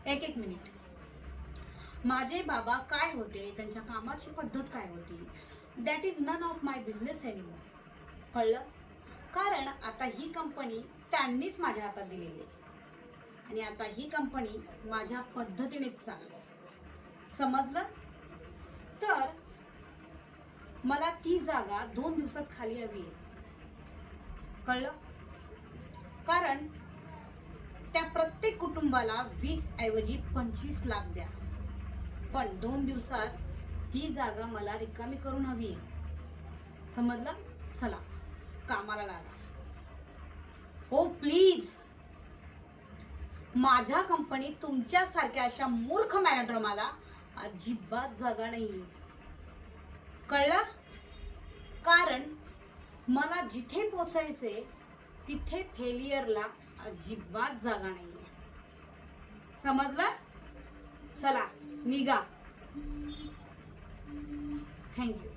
एक मिनिट. माझे बाबा काय होते, त्यांच्या कामाची पद्धत काय होती, that is none of my business anymore. कळलं? कारण आता ही कंपनी त्यांनीच माझ्या हातात दिलेली आहे आणि आता ही कंपनी माझ्या पद्धतीनेच चालली. समजलं? तर मला ती जागा 2 दिवसात खाली हवी आहे. कळलं? कारण त्या प्रत्येक कुटुंबाला 20 ऐवजी 25 लाख द्या, पण 2 दिवसात ती जागा मला रिकामी करून हवी आहे. समजलं? चला कामाला लागा. हो प्लीज. माझ्या कंपनीत तुमच्यासारख्या अशा मूर्ख मॅनेजर मला अजिबात जागा नाहीये. कळलं? कारण मला जिथे पोचायचे तिथे फेलियरला अजिबात जागा नाहीये. समजलं? चला निघा. थँक्यू.